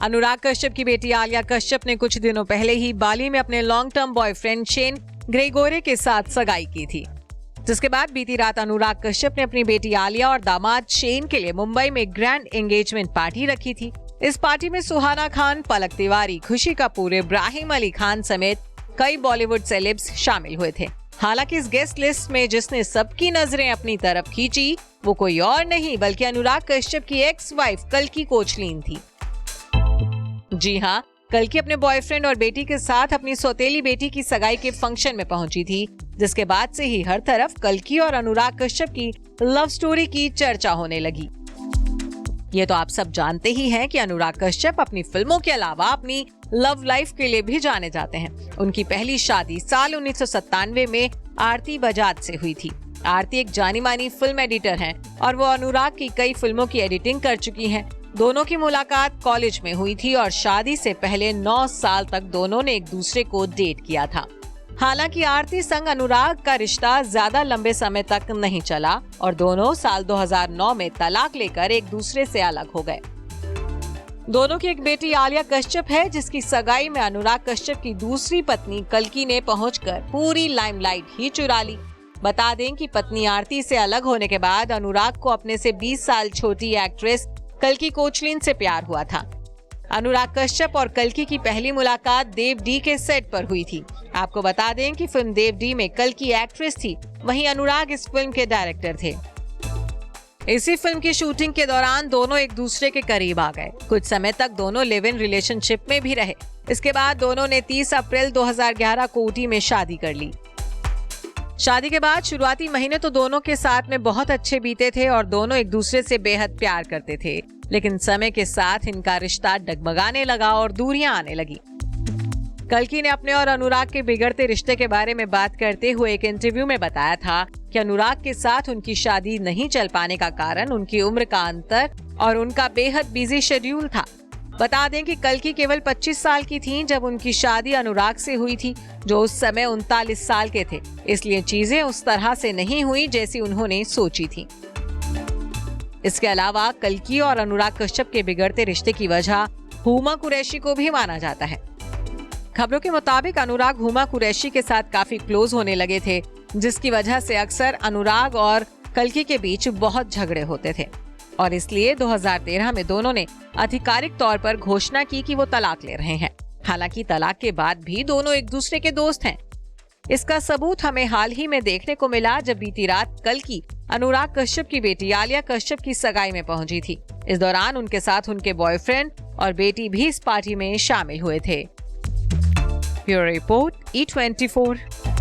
अनुराग कश्यप की बेटी आलिया कश्यप ने कुछ दिनों पहले ही बाली में अपने लॉन्ग टर्म बॉयफ्रेंड शेन ग्रेगोरे के साथ सगाई की थी, जिसके बाद बीती रात अनुराग कश्यप ने अपनी बेटी आलिया और दामाद शेन के लिए मुंबई में ग्रैंड एंगेजमेंट पार्टी रखी थी। इस पार्टी में सुहाना खान, पलक तिवारी, खुशी कपूर, इब्राहिम अली खान समेत कई बॉलीवुड सेलेब्स शामिल हुए थे। हालांकि इस गेस्ट लिस्ट में जिसने सबकी नजरें अपनी तरफ खींची वो कोई और नहीं बल्कि अनुराग कश्यप की एक्स वाइफ कल्कि कोचलिन थी। जी हाँ, कल्कि अपने बॉयफ्रेंड और बेटी के साथ अपनी सौतेली बेटी की सगाई के फंक्शन में पहुंची थी, जिसके बाद से ही हर तरफ कल्कि और अनुराग कश्यप की लव स्टोरी की चर्चा होने लगी। ये तो आप सब जानते ही हैं कि अनुराग कश्यप अपनी फिल्मों के अलावा अपनी लव लाइफ के लिए भी जाने जाते हैं। उनकी पहली शादी साल 1997 में आरती बजाज से हुई थी। आरती एक जानी मानी फिल्म एडिटर हैं और वो अनुराग की कई फिल्मों की एडिटिंग कर चुकी हैं। दोनों की मुलाकात कॉलेज में हुई थी और शादी से पहले 9 साल तक दोनों ने एक दूसरे को डेट किया था। हालांकि आरती संग अनुराग का रिश्ता ज्यादा लंबे समय तक नहीं चला और दोनों साल 2009 में तलाक लेकर एक दूसरे से अलग हो गए। दोनों की एक बेटी आलिया कश्यप है, जिसकी सगाई में अनुराग कश्यप की दूसरी पत्नी कल्कि ने पहुंचकर पूरी लाइमलाइट ही चुरा ली। बता दें कि पत्नी आरती से अलग होने के बाद अनुराग को अपने से 20 साल छोटी एक्ट्रेस कल्कि कोचलिन से प्यार हुआ था। अनुराग कश्यप और कल्कि की पहली मुलाकात देव डी के सेट पर हुई थी। आपको बता दें कि फिल्म देव डी में कल्कि एक्ट्रेस थी, वहीं अनुराग इस फिल्म के डायरेक्टर थे। इसी फिल्म की शूटिंग के दौरान दोनों एक दूसरे के करीब आ गए। कुछ समय तक दोनों लिव इन रिलेशनशिप में भी रहे। इसके बाद दोनों ने 30 अप्रैल 2011 को ऊटी में शादी कर ली। शादी के बाद शुरुआती महीने तो दोनों के साथ में बहुत अच्छे बीते थे और दोनों एक दूसरे से बेहद प्यार करते थे, लेकिन समय के साथ इनका रिश्ता डगमगाने लगा और दूरियां आने लगी। कल्कि ने अपने और अनुराग के बिगड़ते रिश्ते के बारे में बात करते हुए एक इंटरव्यू में बताया था कि अनुराग के साथ उनकी शादी नहीं चल पाने का कारण उनकी उम्र का अंतर और उनका बेहद बिजी शेड्यूल था। बता दें कि कल्कि केवल 25 साल की थीं जब उनकी शादी अनुराग से हुई थी, जो उस समय 39 साल के थे। इसलिए चीजें उस तरह से नहीं हुई जैसी उन्होंने सोची थी। इसके अलावा कल्कि और अनुराग कश्यप के बिगड़ते रिश्ते की वजह हुमा कुरैशी को भी माना जाता है। खबरों के मुताबिक अनुराग हुमा कुरैशी के साथ काफी क्लोज होने लगे थे, जिसकी वजह से अक्सर अनुराग और कल्कि के बीच बहुत झगड़े होते थे और इसलिए 2013 में दोनों ने आधिकारिक तौर पर घोषणा की कि वो तलाक ले रहे हैं। हालांकि तलाक के बाद भी दोनों एक दूसरे के दोस्त हैं। इसका सबूत हमें हाल ही में देखने को मिला जब बीती रात कल्कि अनुराग कश्यप की बेटी आलिया कश्यप की सगाई में पहुंची थी। इस दौरान उनके साथ उनके बॉयफ्रेंड और बेटी भी इस पार्टी में शामिल हुए थे। Bureau report E24।